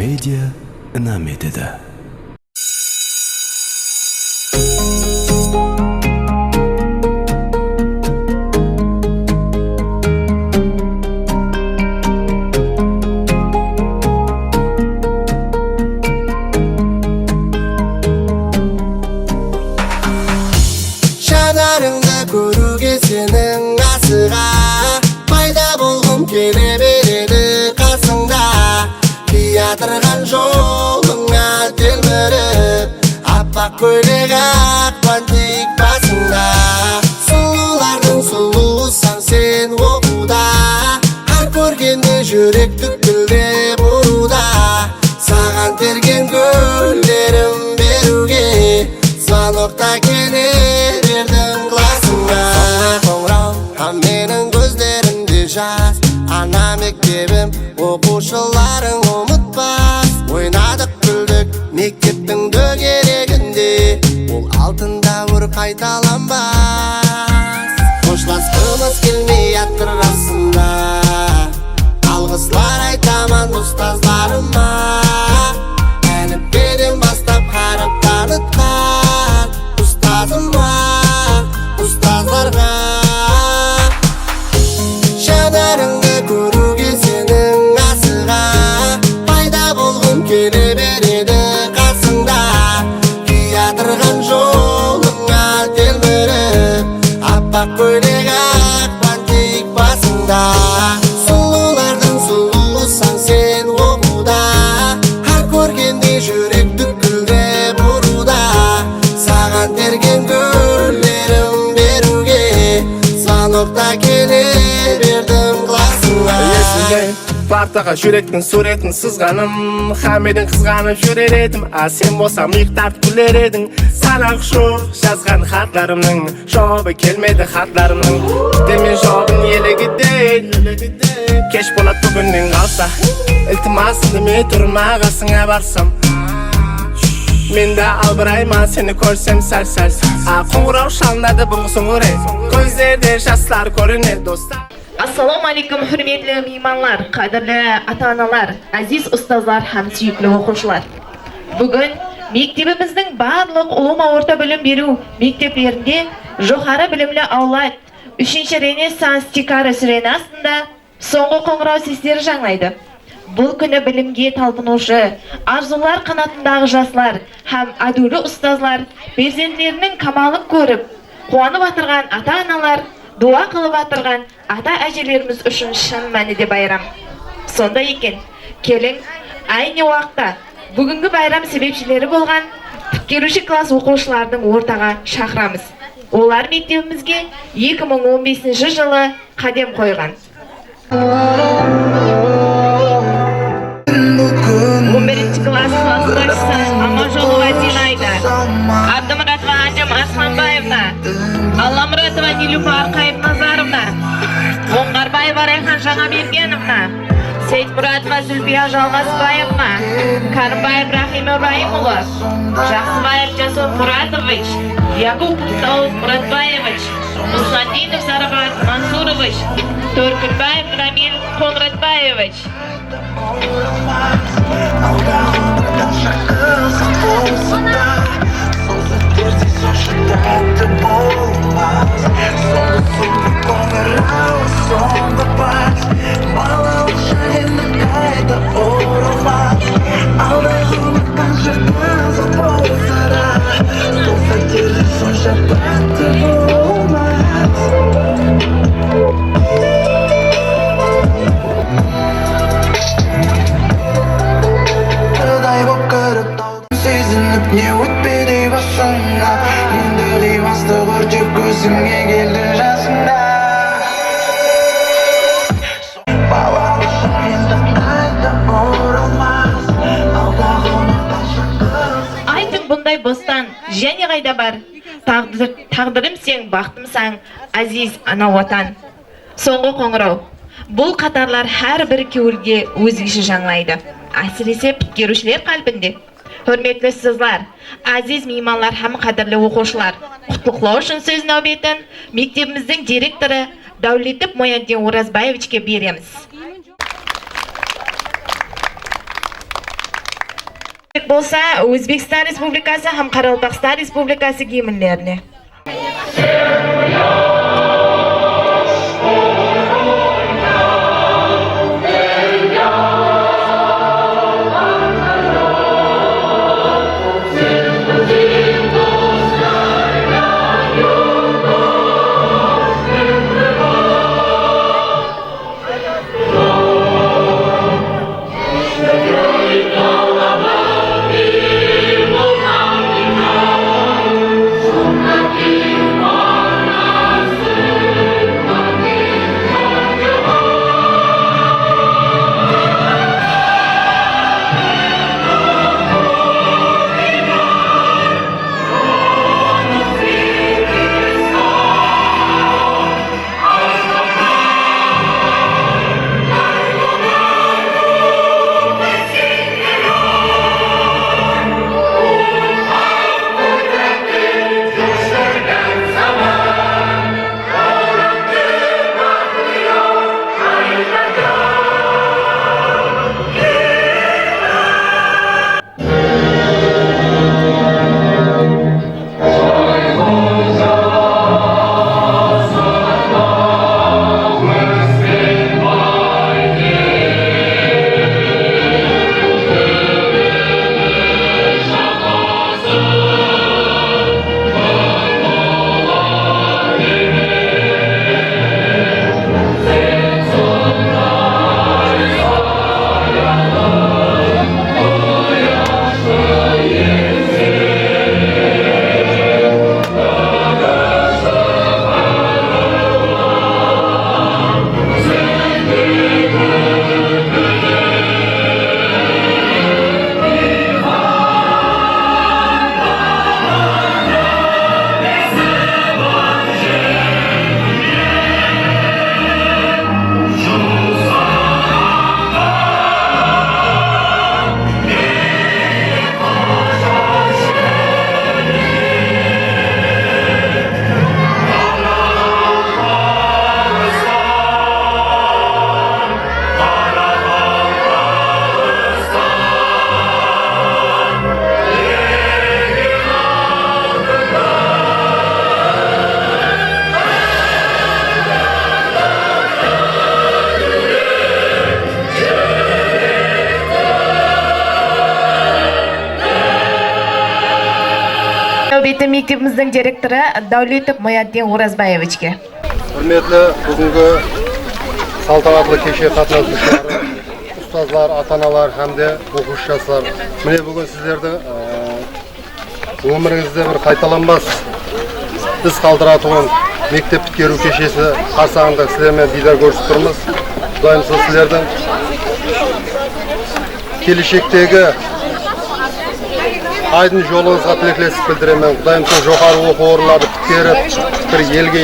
Media nametida. Şanarыңda көруге сенің асыға пайда болғым келе береді қасыңда қиятырған жолыңа телміріп аппақ көйлек ақ бантик басыңда сұлулардың сұлусың сен оқуда қар көргенде жүрек түкілдеп ұруда саған терген гүлдерім беруге звонокта келе бердім классыңа қоңырау менің көздерімде жас ана мектебім оқушыларың ұмытпас ойнадық күлдік мектептің дөңгелегінде ол алтын дәуір қайталанбас қоштасқымыз келмей жатыр расында алғыслар айтаман ұстаздарыма әліппеден бастап қарап танытқан ұстазыма ұстаздарға жанарыңды көруге сенің асыға пайда болғым келе береді қасыңда қиятырған жолыңа телміріп аппақ көйлек ақ бантик басыңда сұлулардың сұлусың сен оқуда қар көргенде жүрек дүкілдеп ұруда саған терген гүлдерім беруге звонокта келе бердім классыңа партаға жүректің суретін сызғаным хамеден қызғанып жүрер едім а сен болсам иық тартып күлер едің санақ жоқ жазған хаттарымның жауабы келмеді хаттарымның демен жауабын елегідей кеш болады бүгіннен қалса ілтимасымды мен тұрым ағасыңа барсам мен де албыраймын сені көрсем сәл-сәл қоңырау шалынады бұл соңыре көздерде жастар көрінеді достар. Ассаламу алейкум, hürmetli mehmanlar, qadrli ата-аналар, aziz ustozlar ham suyukli o'quvchilar. Bugun mектебimizдің барлық ulum орта білім беру мектептерінде жоғары білімлі аулат 3-ші Ренессанс тикары сүрені астында соңғы қоңырау сестері жаңлайды. Бұл күні білімге талпынушы, арзулар қанатындағы жастар һәм адулы ұстазлар перзентлерінің камалын көріп, қуанып атырған ата-аналар, дуа қылып атырған ата-әжелеріміз үшін шын мәнінде байрам. Сонда екен, келің айны уақытта бүгінгі байрам себепшілері болған тікелуші класс оқушылардың ортаға шақырамыз. Олар мектебімізге 2015 жылы қадам қойған. 11 класс классташысы Аманжолова Зинайда, Абдымұратова Ажым Асманбаевна, Алламұратова Нилюфар Қайып-Назаровна, Оңғарбаева Райхан Жаңабергеновна, Сейтмұратова Зүлбия Жалғасбаевна, Карымбаев Рахим Ибраимұлы, Жақсыбаев Жасов Мұратович, Якуб Құттауыз Мұратбаевич, Мұсандинов Сарабат Мансурович, Төркінбаев Рамил Қоңратбаевич. Не өтпеді басыңа енді қимасты көртіп көзіңе келді жасында балалы шайында қайта оралмас алдағы ұмытпай шыққыз Айтың бұндай бостан және қайда бар тағдырым сен бақтымсаң азиз ана ватан. Соңғы қоңырау. Бұл қатарлар әр бір көңілге өзгеше жаңлайды. Әсіресе біткерушілер қалбінде. Hürmetli sizlar, aziz mehmonlar ham qadrli o'quvchilar. Qutlug'lov uchun so'z navbatini maktabimizning direktori Davletov Mo'yandin O'razbayevichga beramiz. болса, Өзбекстан Республикасы һәм Қарақалпақстан Республикасы гимннәренә. Нәубетті мектебіміздің директоры Даулетов Мояддин Оразбаевичке. Құрметті бүгінгі салтанатлы кеше қатысушылары, ұстазлар, ата-аналар һәмде оқушы жастар. Міне бүгін сіздерді өміріңізде бір қайталанбас із қалдыратын мектеп біткеру кешесі қарсаңында сіздермен дидар көрісіп тұрмыз. Құдайым сіздердің келешектегі айдың жолыңызға тілектестік білдіремін. Құдайым жоғары оқу орындарды біткеріп, бір елге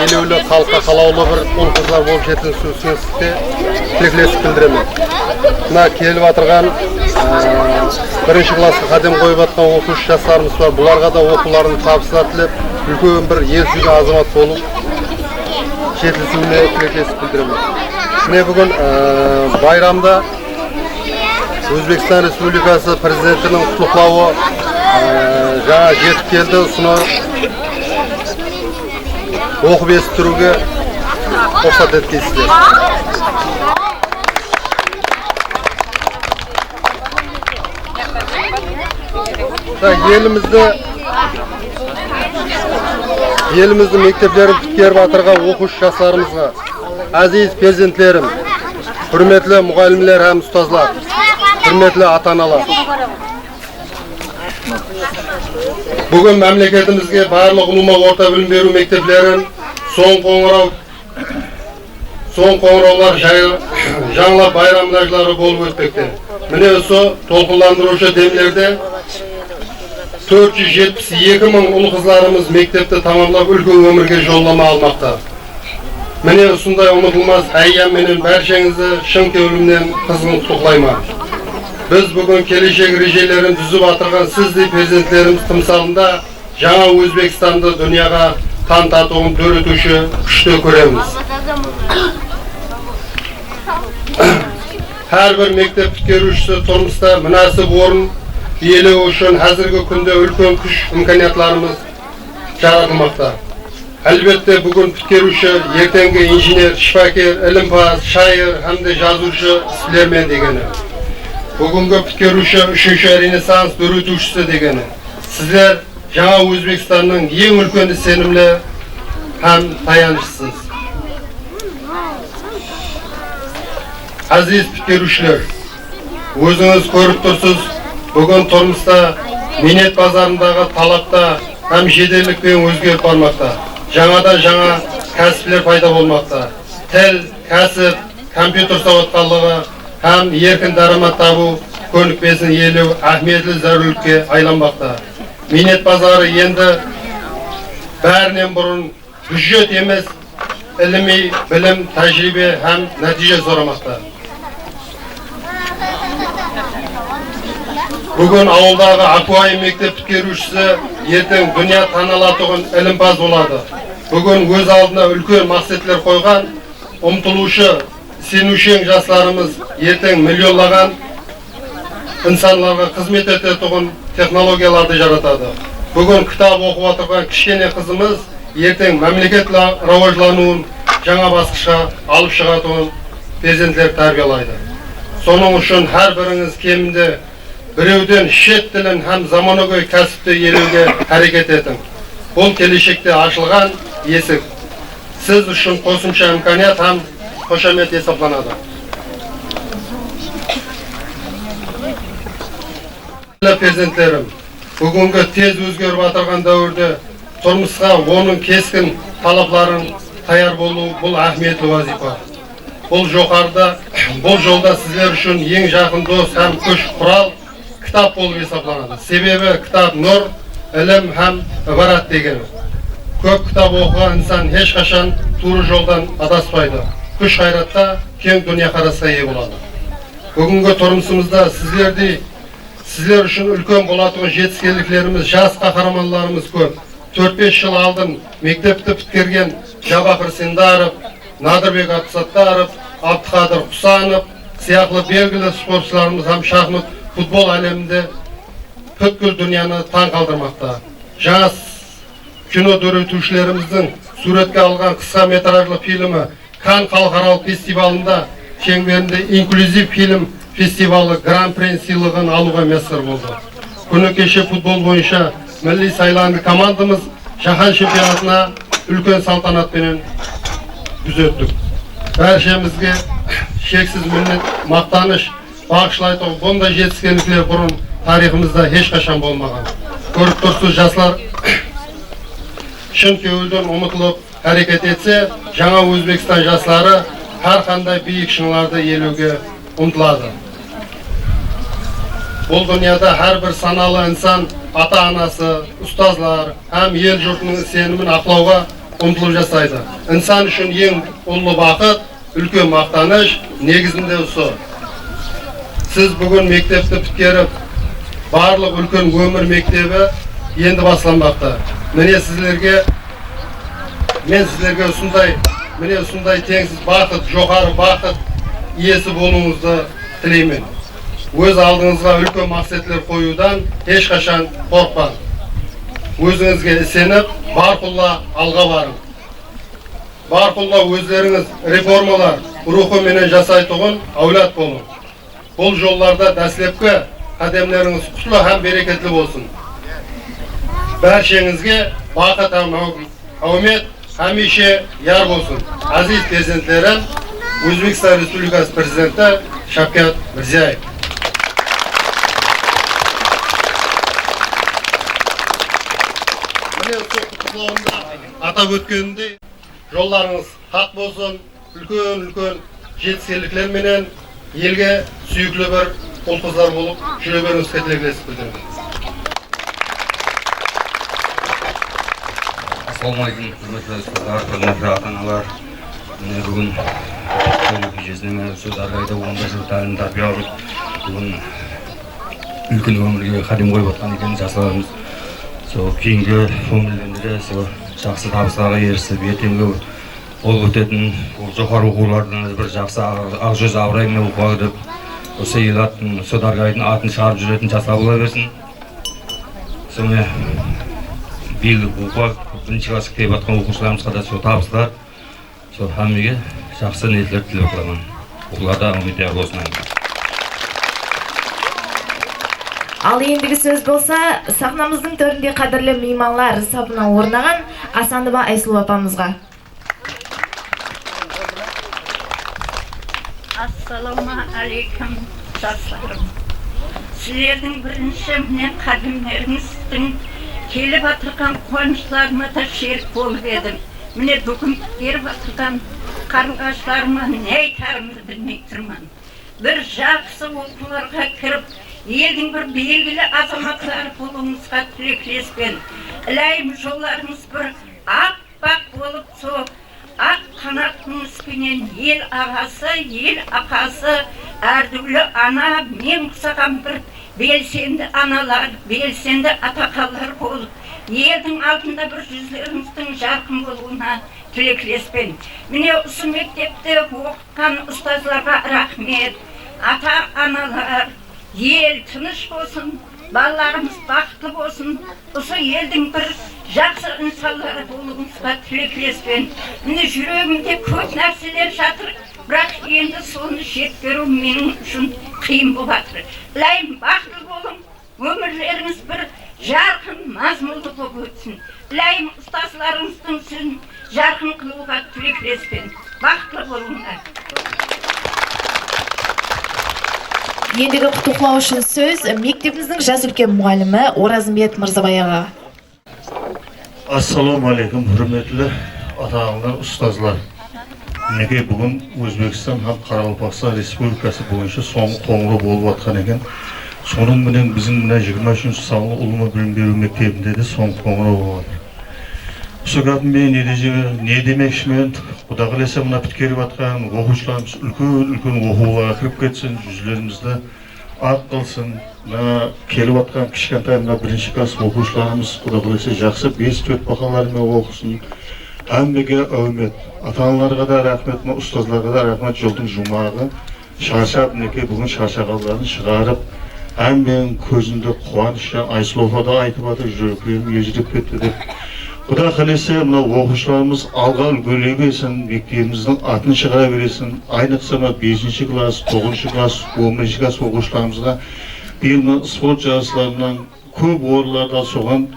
елеулі, халыққа қалаулы бір ұл-қыздар болып жеткізуіңізге тілектестік білдіремін. Мына келіп отырған бірінші классқа қадам қойып жатқан оқушы жастарымыз бар. Бұларға да оқуларын табысына тілеп, үлкен бір ел сүйген азамат болып жеткізуіне тілектестік білдіремін. Міне бүгін байрамда Өзбекстан Республикасы президентінің құттықтауы жаңа жетіп келді. Соны оқып естіруге рұқсат еткейсіздер. Елімізді мектептерін біткеріп атырған оқушы жастарымызға, әзиз перзентлерім, құрметлі мұғалімдер һәм ұстазлар, құрметлі ата-аналар. Бүгін мемлекетімізге барлық ұлыма орта білім беру мектеплерін соң қоңыраулар жаңла байрам нәжілері болып өтпекте. Міне осы толқынландырушы демлерде 472 мың ұл-қызларымыз мектепті тамамлап үлкен өмірге жолдама алмақта. Міне осындай ұмытылмас әйямменен бәршеңізді шын көңілімнен қызғын құттықтаймын. Біз бүгін келешек режелерін түзіп атырған сіздей перзенттеріміз тымсалында жаңа Өзбекстанды дүнияға танытуын дөретуші күшті көреміз. Her bir mектep bitiruvchisi turmushda münasib o'rin ielegu uchun hozirgi kunda ulkan kuch imkoniyatlarimiz yaratilmoqda. Albatta bugun bitiruvchi ertangi injener, shifokor, ilmbaraz, shoir hamda yozuvchi sizlarmen degani. Bugungi bitiruvchi 3-Renessans o'rgatuvchisi degani. Sizlar жаңа O'zbekistonning eng ulkan senimli ham tayanchisiz. Aziz bitiruvchilar, o'zingiz ko'rib tursiz, bugun turmushda minnet bozorindagi talabda ham jedellik bilan o'zgarib bormoqda. Жаңадан жаңа kasblar paydo bo'lmoqda. Til, kasb, kompyuter savodxonligi ham erkin daromad tobu ko'nikmasini yelib ahamiyatli zarurlikka aylanmoqda. Minnet bozori endi baridan burun byudjet emas, ilmiy bilim, tajriba ham natija so'ramoqda. Bugun avuldagi Akvay mektab bitiruvchisi ertang dunyo taniladigan ilmbaz bo'ladi. Bugun o'z oldina ulkan maqsadlar qo'ygan, umtiluvchi, senuvchi yoshlarimiz ertang millionlagan insonlarga xizmat etadigan texnologiyalarni yaratadi. Bugun kitob o'qib o'tirgan kichkina qizimiz ertang mamlakat rivojlanuvini yangi bosqichga olib chiqadigan prezidentlar tarbiyalaydi. Soning uchun har biringiz kemida birovdan chet tilin ham zamonaviy kasbni yeluvga harakat eting. Bu kelishakda ochilgan esik. Siz uchun qo'shimcha imkoniyat ham qo'shamat hisoblanadi. Prezidentlerim, bugungi tez o'zgarib o'tirgan davrda turmushga onun keskin talablarini tayyor bo'lu bu ahamiyatli vazifa. Bu yo'lda sizlar uchun eng yaqin do'st ham kuch qural kitob bo'lib hisoblanadi. Sebebi kitob nur, ilm ham iborat degani. Ko'p kitob o'qigan inson hech qachon to'g'ri yo'ldan adaspaydi. Kuch hayratda keng dunyoqarashga ega bo'ladi. Bugungi turmushimizda sizlar uchun ulkan bo'ladigan yetishganliklarimiz, yosh qahramonlarimiz ko'p. 4-5 yil oldin maktabni bitirgan Jabahir Sindarov, Nadirbek Abdusattarov, Abduqodir Husanov siyaqli belgili sportchilarimiz ham shaxmat futbol alemida butkul dunyoni tan qoldirmoqda. Yosh kino o'rgatuvchilarimizning suratga olgan qisqa metrajli filmi Cannes xalqaro festivalida chemberida inklyuziv film festivali Grand Prix siylig'ini olishga muvaffaq bo'ldi. Kuni kecha futbol bo'yicha milliy saylangi komandamiz jahon chempionatini ulkan saltanat bilan kuzatdik. Barchamizga cheksiz minnat, maqtanish bag'ishlaydi. Bunday yetishganliklar burun tariximizda hech qachon bo'lmagan. Ko'rib tursiz, yoshlar chin ko'ngildan umidlab harakat etsa, yangi O'zbekiston yoshlari har qanday buyuk shunlarda yeluvga umtiladi. Bu dunyoda har bir sanali inson ota-onasi, ustozlar ham yer yurtning senimini aqlovga umtilib jasaydi. Inson uchun eng ulug' vaqt, ulkan maqtanish negizida o'sdi. Siz bugun maktabni bitirib, barliq ulkan umr maktabi endi boshlanmoqda. Men sizlarga shunday tengsiz vaqt, jo'xori vaqt iyesi bo'lishingizni tilayman. O'z oldingizga ulkan maqsadlar qo'yudan hech qachon qo'rqmang. O'zingizga isinib, barqulla alga boring. Barqulla o'zlaringiz reformalar ruhi bilan jasaydigan avlod bo'lin. Bu yo'llarda dastlabki qadamlaringiz qutlu ham bereketli bo'lsin. Barchangizga vaqt ham omad hamisha yor bo'lsin. Aziz prezidentlarim, O'zbekiston Respublikasi Prezidenti Shavkat Mirziyoyev. Atab o'tgandek, yo'llarınız haq bo'lsin, ulkan yetishganliklar bilan elga suyukli bir o'lqizlar bo'lib, shunaberingiz tilaklasib bildiraman. Assalomu alaykum, hurmatli ota-onalar. Bugun kechasida so'zlarga onda ta'lim tarbiya olib, bugun ulkan umrga qadam qo'yib o'tgan ekan yoshlarimiz. Keyingi umrlarida yaxshi tabislarga erishib, ertangi bo'lib o'tadigan jo'xori o'quvlardan bir yaxshi og'zuz avrangni o'qib осы ел атын, осы Даргайдың атын шығарып жүретін жасар бола берсін. Соны биыл оқуға бірінші классқа келіп жатқан оқушыларымызға да сол табыстар, сол хаммеге жақсы ниеттер тілеп қоямын. Оқуларда үміттер болсын. Ал ендігі сөз болса, сахнамыздың төрінде қадірлі мейманлар сапына орнаған Асанова Айсұлу апамызға. Ассаламу алейкум, жастарым. Сіздердің бірінші міне қадімдеріңіздің келіп атырған қуаныштарыма да шерік болып едім. Міне бүгін беріп атырған қарлығаштарыма не айтарымды білмей тұрмын. Бір жақсы оқуларға кіріп, елдің бір белгілі азаматтары болуыңызға тілектеспен. Ілайым жолдарыңыз бір ақ-бақ болып, со ақ қанатыңызбенен ел ағасы, ел апасы, әрдіулі ана, мен құсаған бір белсенді аналар, белсенді атақалар болып, елдің алдында бір жүздеріңіздің жарқын болуына тілектеспен. Міне осы мектепте оқытқан ұстазларға рахмет. Ата-аналар, ел тыныш болсын, балаларымыз бақытты болсын, осы елдің бір жақсы инсандары болуыңызға тілектеспен. Міне жүрегімде көп нәрселер жатыр, бірақ енді соны жеткеру менің үшін қиын болып жатыр. Ілайым бақытты болың, өмірлеріңіз бір жарқын, мазмұнды болып өтсін. Ілайым ұстазларыңыздың сөзін жарқын қылуға тілектеспен. Бақытты болыңдар. Ендігі құттықтау үшін сөз мектебіміздің жас үлкен мұғалімі Оразымбет Мырзабай аға. Ассаламу алейкум, құрметті ата-аналар, ұстазлар. Неге бүгін Өзбекстан һәм Қарақалпақстан Республикасы бойынша соңғы қоңырау болып жатқан екен. Соның менен біздің мына 23-ші санлы ұлыма білім беру мектебінде де соңғы қоңырау болып жатыр. Осы кәдімгі не демекшімен, Құда қаласа мына біткеріп жатқан оқушыларымыз үлкен оқуларға кіріп кетсін, жүзлерімізді ақ қылсын. Келіп жатқан кішкентай мына бірінші класс оқушыларымыз Құда қаласа жақсы 5-4 бақаларымен оқысын. Әмбеге әумет, ата-аналарға да рахмет, ұстазларға да рахмет. Жолдың жұмағы шаршап, неке бүгін шаршағаларын шығарып, әмбен көзінде қуанышы Айсұлуға да айтып жатыр, жүректерім ежіреп кетті деп. Құда қаласа мына оқушыларымыз алға үлгілей берсін, мектебіміздің атын шығара бересін. Айнықса 5-ші класс, 9-ші класс, 11-ші класс оқушыларымызға биыл спорт жарыстарынан көп орындарда соған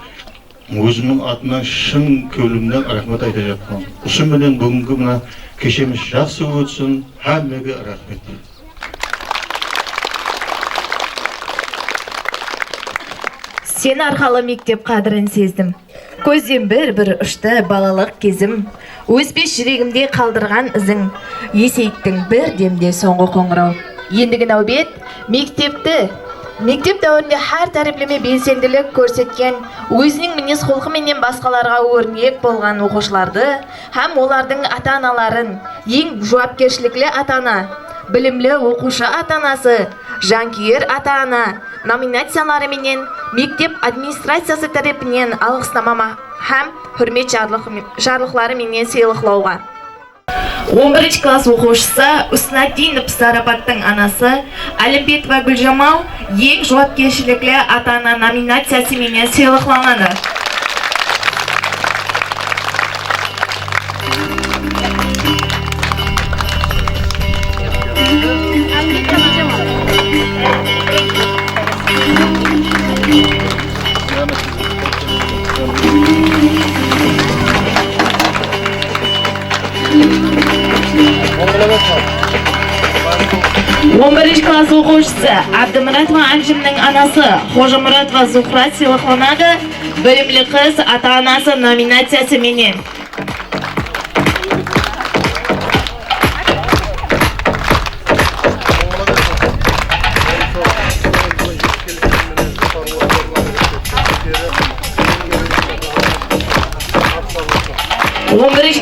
өзімнің атынан шын көңілімнен рахмет айта жатқан. Осы менен бүгінгі мына кешеміз жақсы өтсін, әммеге рахмет. Сен арқалы мектеп қадірін сездім. Көзден бір ұшты балалық кезім. Өспес жүрегімде қалдырған ізің. Есейттің бір демде соңғы қоңырау. Ендігі нәубет мектеп дәуірінде һәр тәріптеме белсенділік көрсеткен, өзінің мінез құлқыменен басқаларға өрнек болған оқушыларды һәм олардың ата-аналарын, ең жауапкершіліклі ата-ана, білімлі оқушы ата-анасы, жанкүйер ата-ана номинациялары менен мектеп администрациясы тарапынан алғыснама һәм хүрмет жарлықтары менен сыйлықтауға. 11 класс оқушысы Уснатдинов Сарапаттың анасы Әлімбетова Гүлжамал ең жауапкершіліклі ата-ана номинациясы менен сыйлықталады. Birinci класс оқушысы Абдымұратова Анжымның анасы Қожамұратова Зухра сыйлықталады. Білімлі қыз ата-анасы номинациясы менен.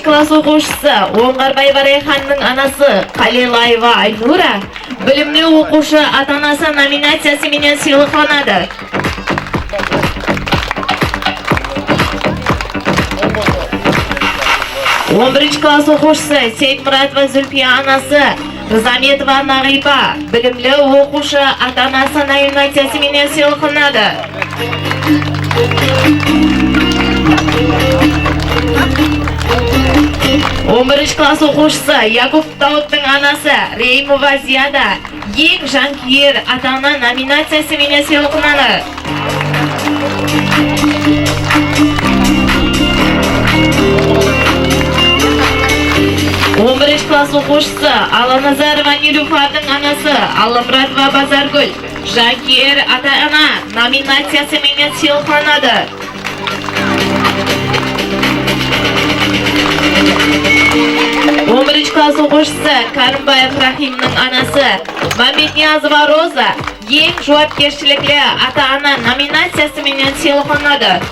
Класс оқушысы Оңғарбаева Райханның анасы Қалилаева Айнура білімлі оқушы ата-анасы номинациясы менен сыйлықталады. 11 класс оқушысы Сейтмұратова Зүлпия анасы Рзаметова Нағипа, білімлі оқушы ата-анасы номинациясы менен сыйлықланады. 11 класс оқушысы Яков Дауыттың анасы Реймова Зияда ең жанкүйер ата-ана номинациясы менен сыйлықланады. 11 класс оқушысы Аланазарова Нилуфардың анасы Алламұратова Базаргүл жанкүйер ата-ана номинациясы менен сыйлықланады. 11 класс оқушысы Карымбаев Рахимның анасы Мамедниязова Роза ең жауапкершіліклі ата-ана номинациясы менен сыйлықланады.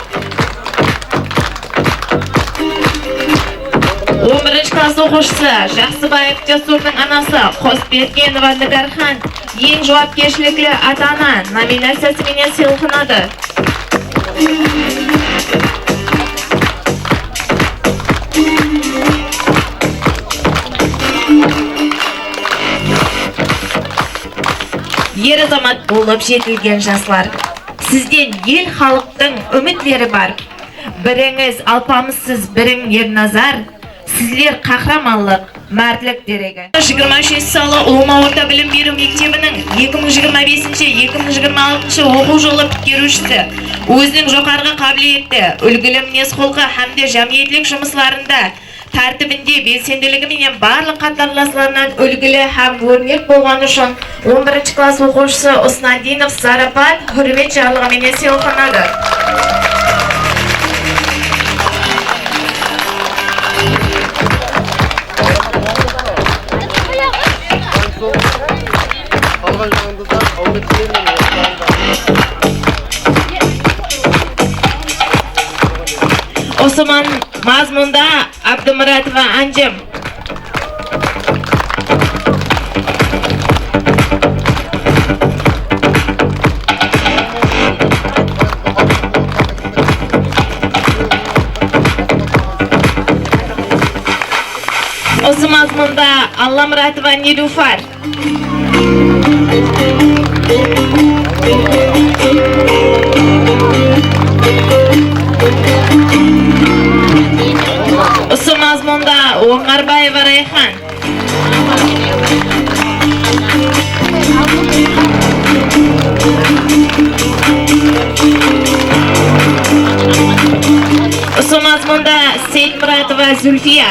11 класс оқушысы Жақсыбаев Жасурдың анасы Қосбергенова Нигархан ең жауапкершіліклі ата-ана номинациясы менен сыйлықланады. Ер азамат болып жетілген жаслар, сізден ел халықтың үмітлері бар. Біріңіз алпамыссыз, бірің Ерназар, сізлер қахраманлық, мәртлік дерегі. 23 салы Улыма орта білім беру мектебінің 2025-2026 оқу жолы біткерушісі, өзінің жоғарғы қабілетті, үлгілі мінез-құлқы һәмде жамиетлік жұмысларында тәртібінде белсенділігі менен барлық қатарластарынан үлгілі һәм өрнек болғаны үшін 11 класс оқушысы Уснадинов Зарапат құрмет жарлығы менен сыйлықланады. Осман мазмунда Абдымұратова Анжым. Осы мазмунда Алламұратова Нилуфар. Осы мазмунда Оңғарбаева Райхан. Осы мазмунда Сейтмұратова Зульфия.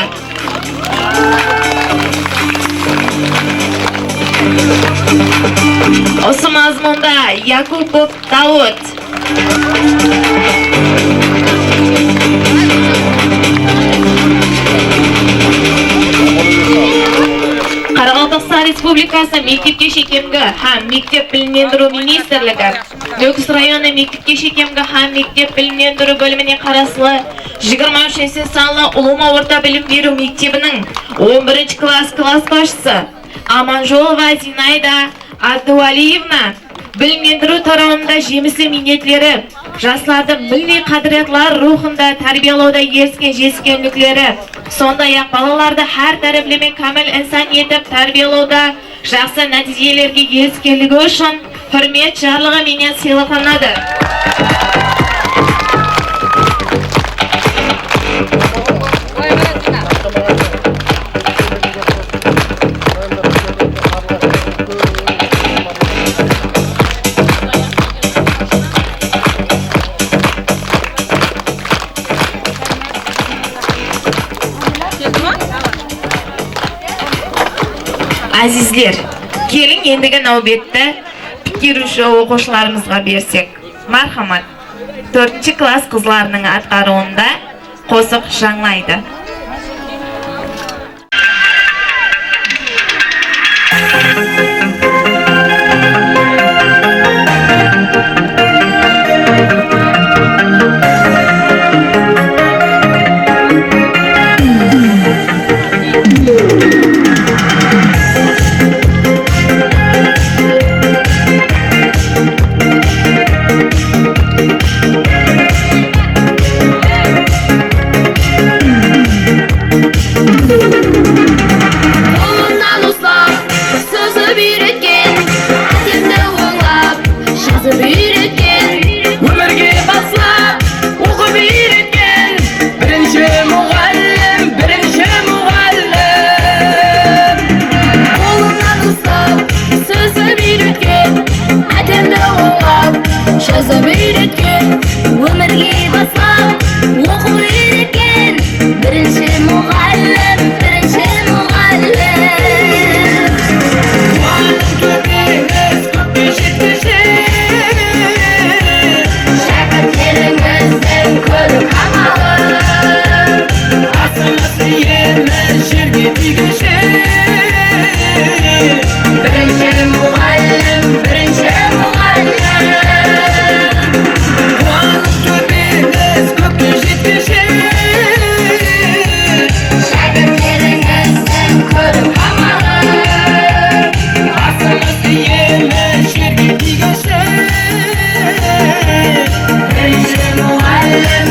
Осы мазмунда Якупов Дауыт. Қарақалпақстан Республикасы мектепке шекемгі һәм мектеп білімдендіру министрлігі Нөкіс районы мектепке шекемгі һәм мектеп білімдендіру бөліміне қарасылы 23 салы Улыма орта білім беру мектебінің 11 класс басшысы Аманжолова Зинаида Адуалиевна білімдендіру тарауында жемісі минетлері, жастарды милли қадіретлар рухында тәрбиелеуде еріскен жетіскендіктері, сондай-ақ балаларды һәр тәріплеме кәміл инсан етіп тәрбиелеуде жақсы нәтижелерге еріскендігі үшін құрмет жарлығы менен сыйлықланады. Әзізлер, келін ендігі нәубетті біткеруші оқушыларымызға берсек. Мархамат, 4 класс қызларының атқаруында қосық жаңлайды. үйреткен әдемді оңап жазып үйреткен өмірге басып оқу үйреткен бірінші мұғалім Muallim töbemiz köpke жеткеше шәкірттеріңіздің көрік амалы асыңызды еміз жерге тигеше бірінші мұғалім Muallim töbemiz köpke жеткеше шәкірттеріңіздің көрік амалы асыңызды еміз жерге тигеше бірінші мұғалім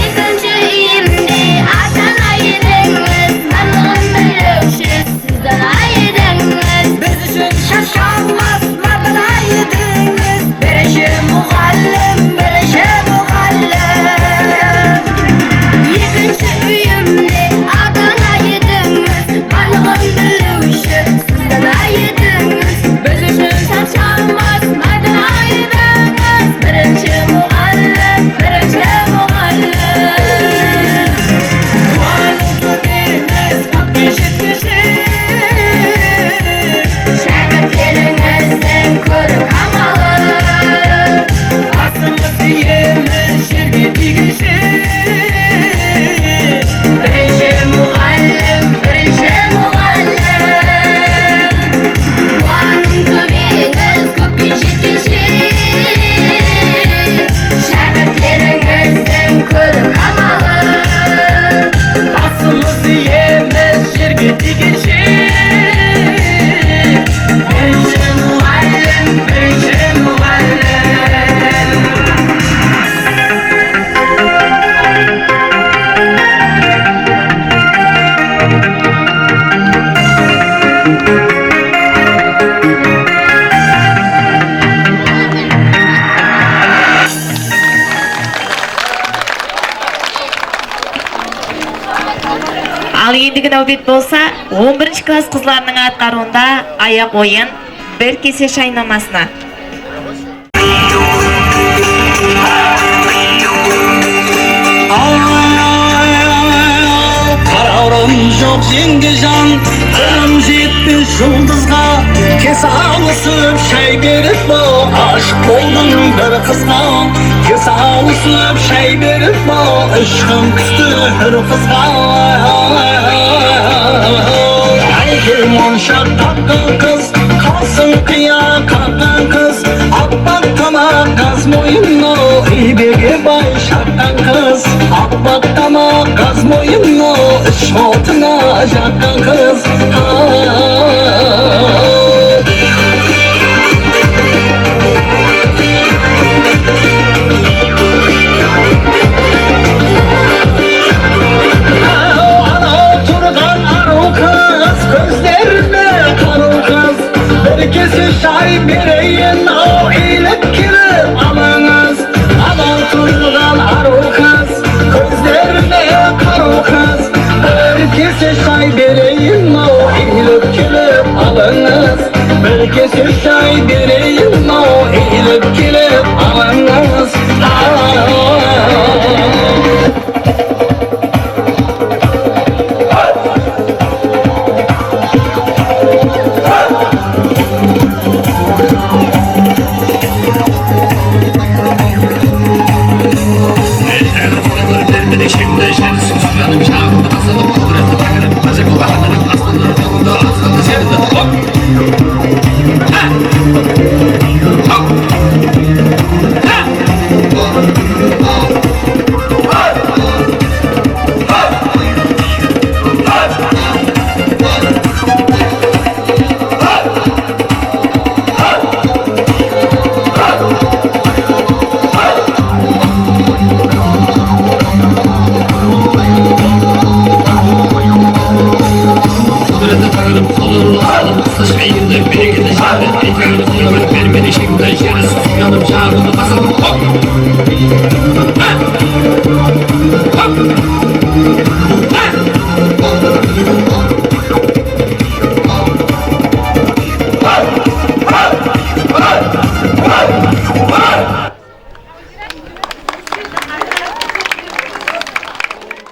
Екінші үйімде ата-ана едіңіз, барлығын білуші сіздің айдыңыз. Біз үшін шашалмас мардана едіңіз, бірінші мұғалім Екінші үйімде ата-ана едіңіз, барлығын білуші сіздің айдыңыз. Біз үшін шашалмас мардана едіңіз, бірінші мұғалім Muallim töbemiz köpke жеткеше шәкірттеріңіздің көрік амалы асыңызды еміз жерге тигеше бірінші мұғалім Muallim töbemiz köpke жеткеше шәкірттеріңіздің көрік амалы асыңызды еміз жерге тигеше бірінші мұғалім Ал ендігі нәубет болса 11 класс қызларының атқаруында аяқ ойын бір кесе шайнамасына. Қараурым жоқ жеңге жан, қырым жетпес жұлдызға кес алысып шай беріп бол, ашық болдың бір қызға. Кес алысып шай беріп бол, ішқым күсті бір қызға. Әйгер моншақ таққан қыз, қалсын қия қаққан қыз, аппақ тамақ қаз мойынно, ибеге бай шаққан қыз. Аппақ тамақ қаз мойынно, іш отына жаққан қыз. Şay bereyim o eğilip girip alınız. Adam turgan arı kız, gözlerine karı kız. Herkese şay bereyim o eğilip girip alınız. Herkese şay bereyim o eğilip girip alınız.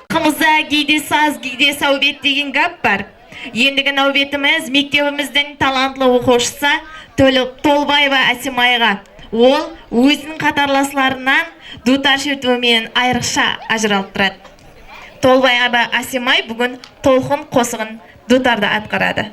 Halkımızda giydi saz, giydi savbet деген gap var. Ендігі нәубетіміз мектебіміздің талантлы оқушысы Толбаева Асимайға. Ол өзінің қатарласларынан дутар шертуімен айрықша ажыралып тұрады. Толбаева Асимай бүгін толқын қосығын дутарда атқарады.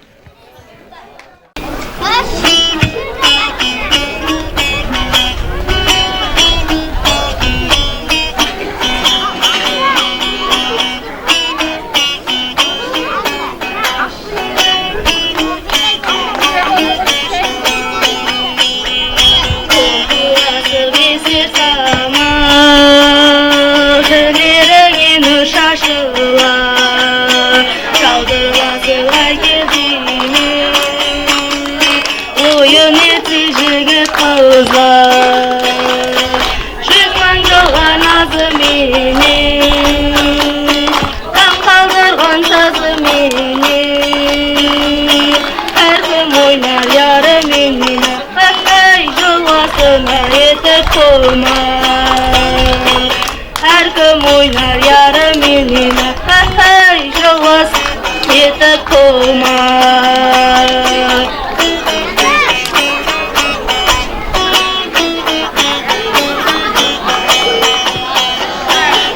Әркім ойнар ярым еліне, жылас етіп қолма.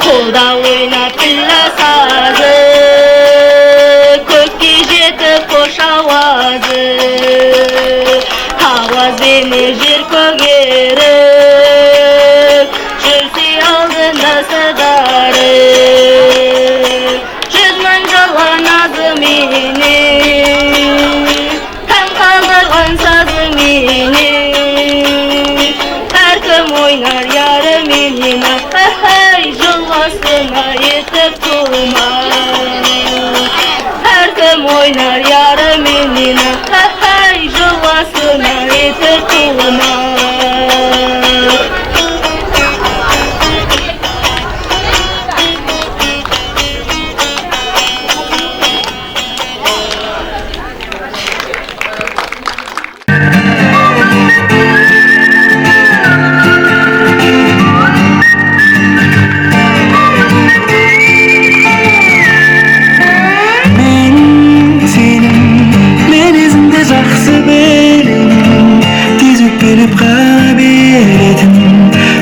Қолда ойнап пілі сазы, көкке жетіп қош ауазы, ауазбені жер көгеріп, жүрсе алдында сыдары. Жүз мың жылы назыменен, таң қалдырған сазыменен, әркім ойнар ярыменен, жылғасына етіп тума. Әркім ойнар ярыменен, жылғасына етіп тума.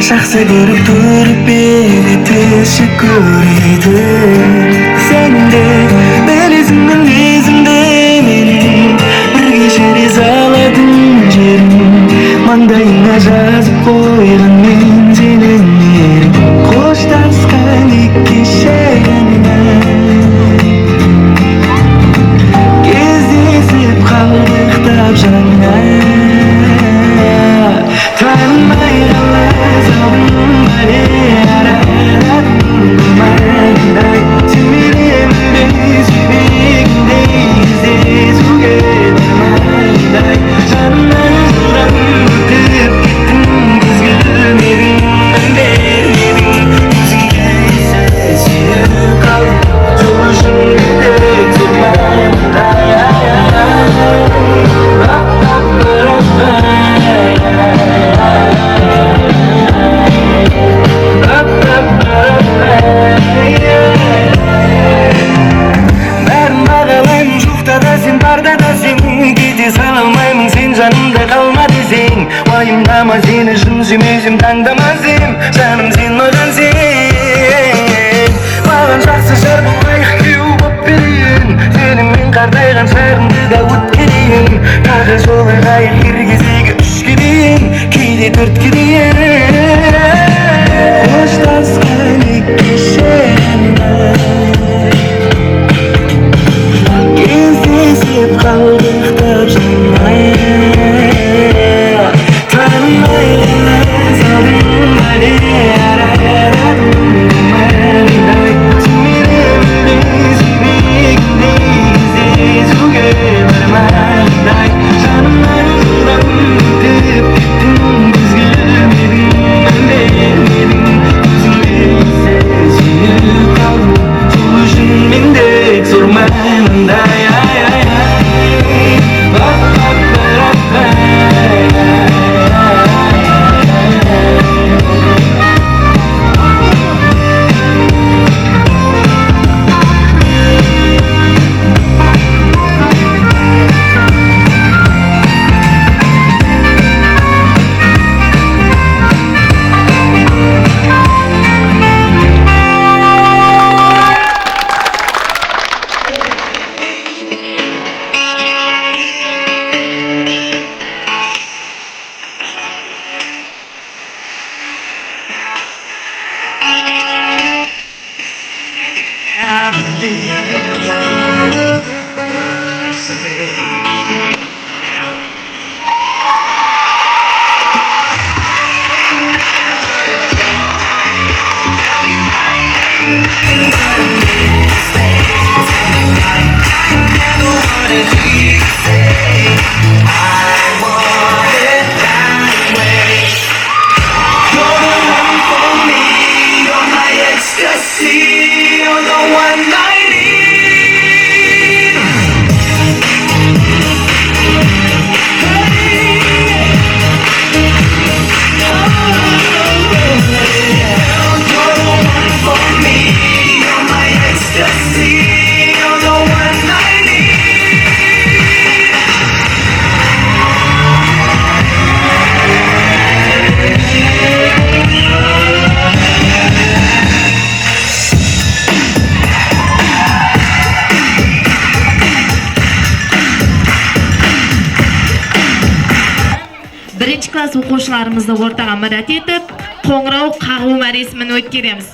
Жақсы көріп тұрып бері тышып көреді. Сен де білесің мінезімді менің, бір кешіре салатын жерім, маңдайыңа жазып қойған мен сенің ерім. Қоштасқан екі шағынан кездесіп қалдық тап жаңа. Tanımay kalmaz oğlum bari aradım kumanday. Simirim biz birlikteyiz bu gelmanday. Candan uzaktan bakıp gittim kız gülmedin ben vermedim. Yüzünde ise siyah kaldım çoğuşun gidip tutmanday. Rap rap rap rap. Бәрін бағалаймын жоқта да сен барда да сен, кейде саналмаймын сен жанымда қалма десең. Уайымдама сені шын сүймесем таңдама сен, жаным сен маған сен. Маған жақсы жар болайық күйеу боп берейін, сеніңмен қартайған шағымды да өткерейін. Тағы солай қайық бір кезегі үшке дейін, кейде төртке дейін. Қоштасқан екі шағынан кездесіп қалдық тап жаңа. Танымай қалмас алдың бәрі арадым күмәндай. Сүймедім біз сүймегендей іздесуге бармандай. Жаным did he say? I want it that way. You're the one for me, you're my ecstasy, you're the one I need. You're the one for me, you're my ecstasy, you're the one I need. Birinchi klass o'quvchilarimizni o'rtaga madad etib, qo'ng'irov qag'u marosimini o'tkazamiz.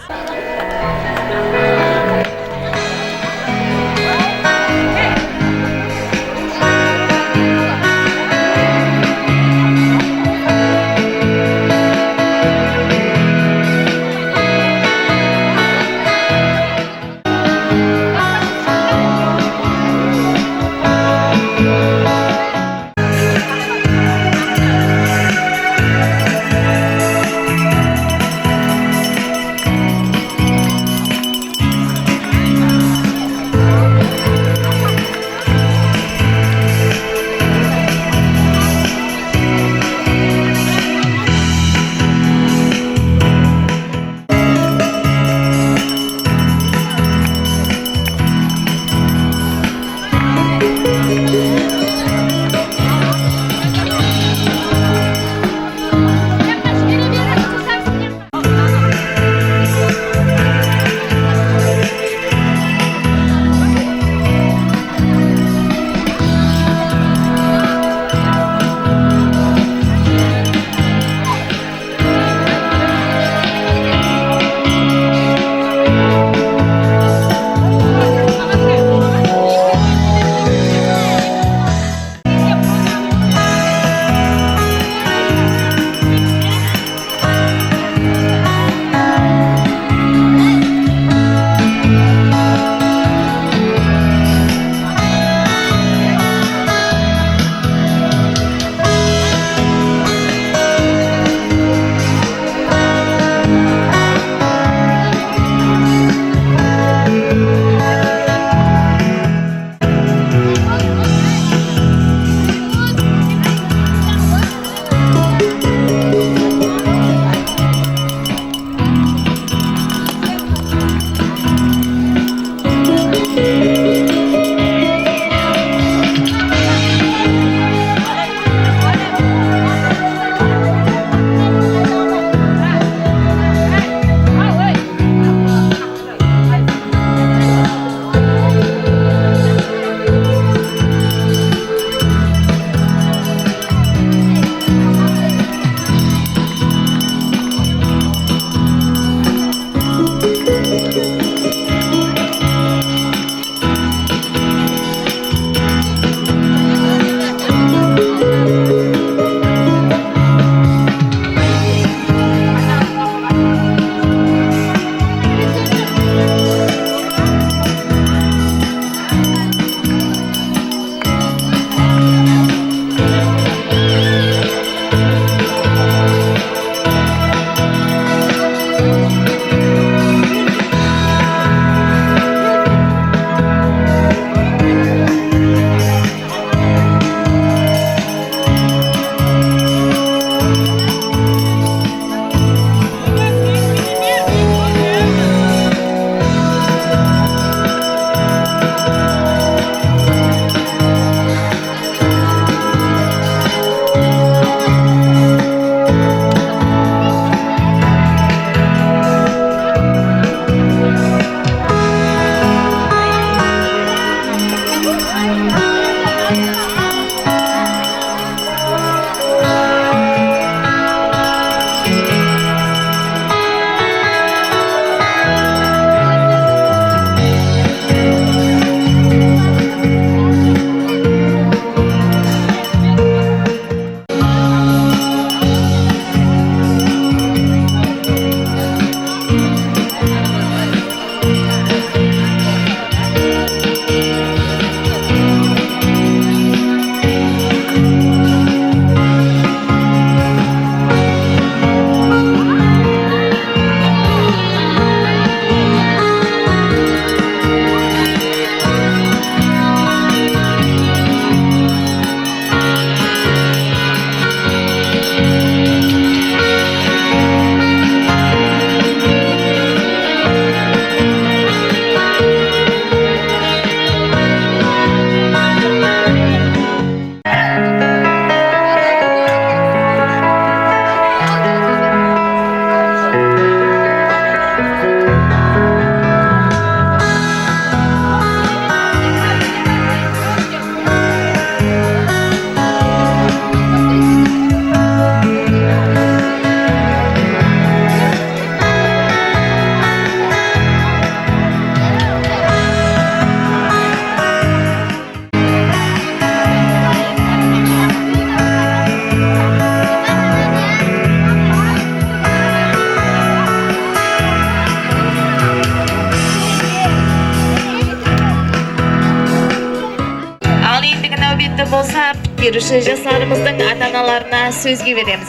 tepkirişi жасlarımızın ata-analarına sözge veremiz.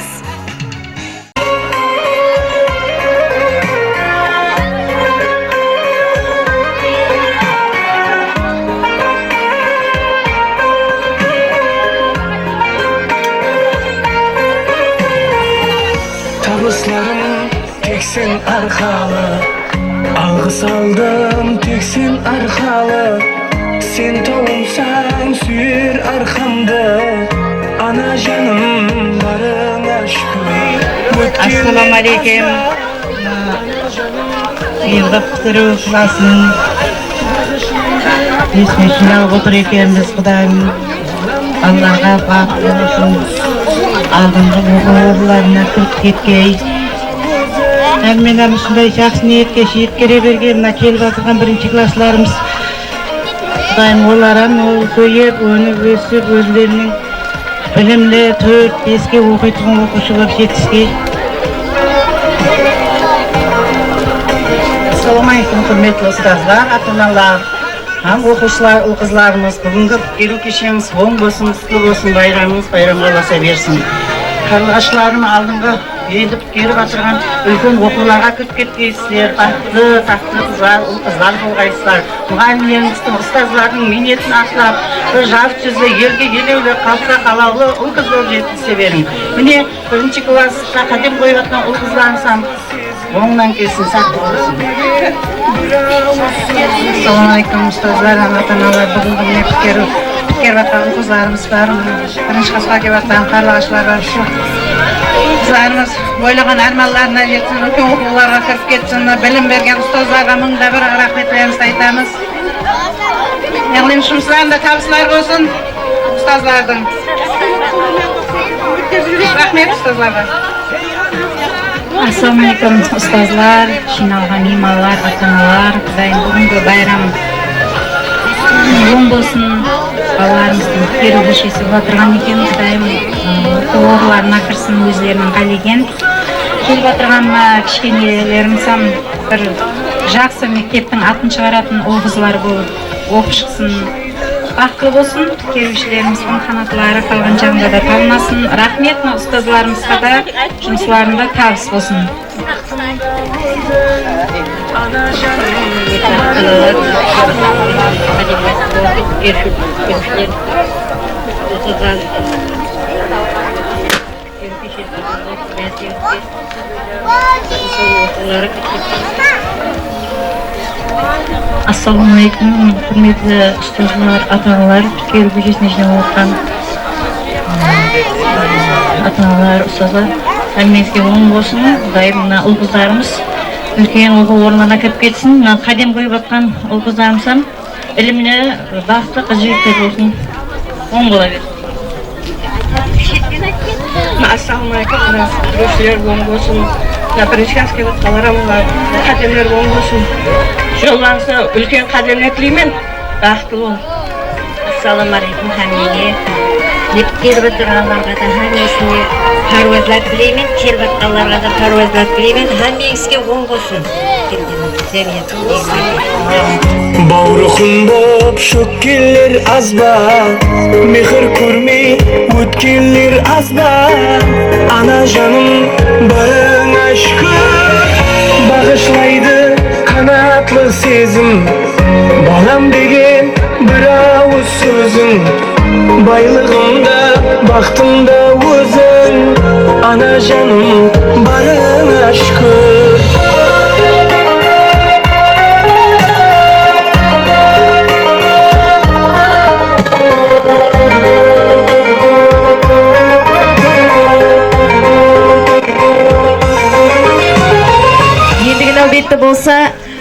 Tabıslarım teksin arkalı, algı saldım teksin arkalı. Sen toğumsan sür arkamda, ana canım barın aşkı. Assalamu alaikum. Yılda kuturu klasının resmesine otur ekemiz Kudayım. Allah'a baklı olsun. Aldığımda oğullarına kırk yetkey. Әмменем шундай жақсы ниетке жеткере берген мына келіп жатырған бірінші классlarımız Құдайым олардан көйіп, өніп, өсіп, өздерінің білімді 4-5-ке оқитын оқушы болып жетіске. Assalamualaikum құрметті ұстаздар, ата-аналар, оқушылар, ұл-қызларымыз, бүгінгі келу кешеміз оң болсын, құтты болсын, байрамыңыз байрам боласа берсін. Қарлығашыларым алдыңғы еліп келіп жатырған үлкен оқуларға кіріп кеткейсіздер, тақты қыздар, ұл-қыздар болғайсыздар. Мұғалімдеріміздің, ұстаздардың минетін ашылап, бір жарық жүзді, елге елеулі, халыққа қалаулы ұл-қыз болып жеткізе берің. Міне, бірінші класқа қадам қойып жатқан ұл-қыздарымсам, оңынан келсін, сәтті болсын. Ассалаумалейкум, ұстаздар, ата-аналар, бүгінгі міне келіп жатқан ұл-қыздарымыз бар. Бірінші класқа келіп жатқан қарлығашылар бар. Қыздарымыз ойлаған арманларына жетсін, үлкен оқуларға кіріп кетсін, білім берген ұстаздарға мыңда бір рахметтерімізді айтамыз. Яғни жұмыстарында табыстар болсын ұстаздардың. Рахмет ұстаздарға. Ассалаумалейкум ұстазлар, жиналған имамлар, ата-аналар, Құдайым бүгінгі байрам оң болсын. Балаларымыздың келу кешесі болып отырған екен, Құдайым оқуларына кірсін, өздерінің қалеген. Келіп отырған кішкенелерімсам бір жақсы мектептің атын шығаратын ұл-қызлар болып оқып шықсын. Бақытты болсын, келушілеріміздің қанаттылары қалған жағында да талмасын. Рахмет ұстазларымызға да жұмысларында табыс болсын. Ассалаумалейкум, құрметті ұстазлар, ата-аналар, келу көшесіне жиналып отқан ата-аналар, ұстазлар, әңгімеңізге оң болсын. Құдайым мына ұл-қыздарымыз үлкен оқу орнына кіріп кетсін. Мына қадам қойып жатқан ұл-қыздарымсам іліміне бақытты қыз-жігіттер болсын. Оң бола берсін. Ассалаумалейкум, көршілер оң болсын. Бірінші классқа қаларам, қадамдар оң болсын. Жолларыңызды үлкен қадамына тілеймін. Бақытты бол. Ассалаумалейкум хамиге. Келіп отырғанларға да хамесіне паруазлар тілеймін. Келіп отырғанларға да паруазлар тілеймін. Хамеңізге оң болсын. Баурықын боп шөккелер аз ба, мехір көрмей өткелер аз ба. Ана жаным барың ашқыр, бағышлайды қанатлы сезім. Балам деген бір ауыз сөзің, байлығымда бақытымда өзің. Ана жаным барың ашқыр. Нәубетті болса,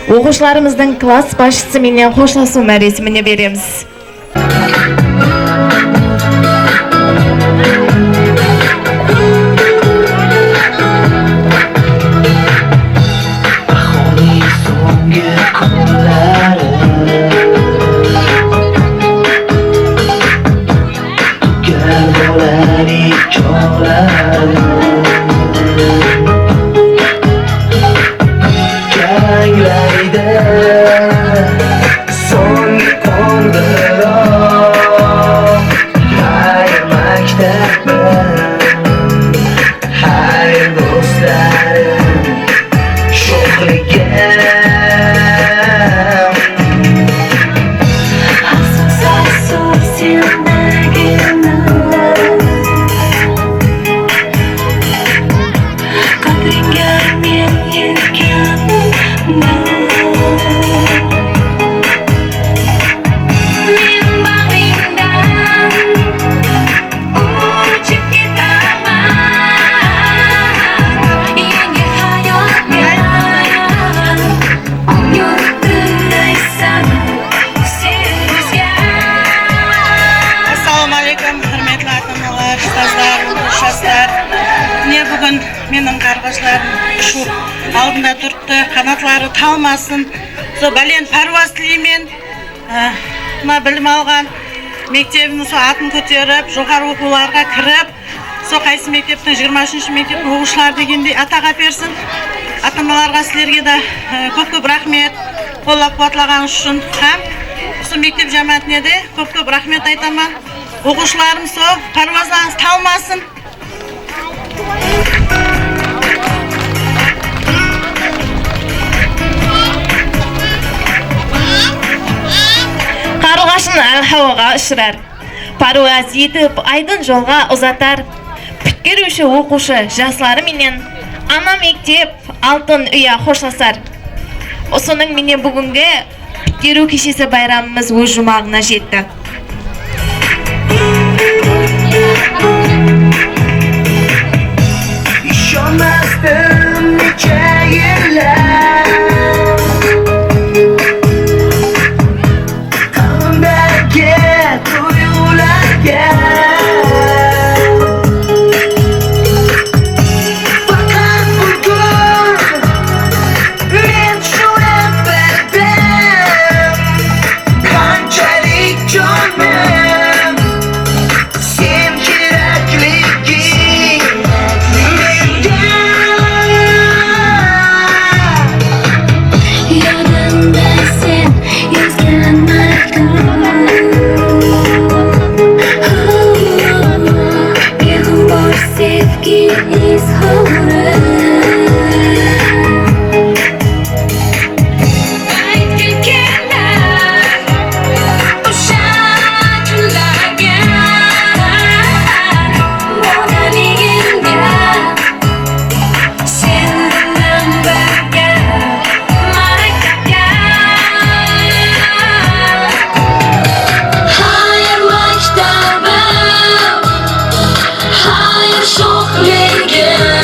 оқушыларымыздың класс басшысы менен қошласу мәресіміне береміз. Son Mine bugün menin kardeşlerim şu aldında durdu, kanatları talmasın. So balen parvaz tileymen. Mına bilim algan mektebini so атын көтеріп, жоғары оқуларға кіріп, so qayсы мектептің 23-ші мектептің оқушылары дегендей атаға берсін. Ата-аналарға сілерге де көп-көп рахмет қолдап қуатлағаныңыз үшін һәм осы мектеп жамаатіне де көп-көп рахмет айтамын. Оқушыларым со парвазларыңыз талмасын. Қарлығашын havaға ұшырар. Паруаз етіп айдын жолға ұзатар. Бүткеруші оқушы жастары менен ана мектеп алтын үйі қоштасар. Осының менен бүгінгі бүткеру кешесі байрамымыз өз жұмағына жетті. Yaşamazdım hikayeler Kalbimdeki duygularga Fakat bugün men tushunib bildim Qanchalik jonim sen kerakliging Yodimda sen yozgan Beg'ubor sevgi izhori Aytgim kelar o'sha kunlarga Modaligimga sen bilan birga maktabga Hayır maktabim Hayır sho'xligim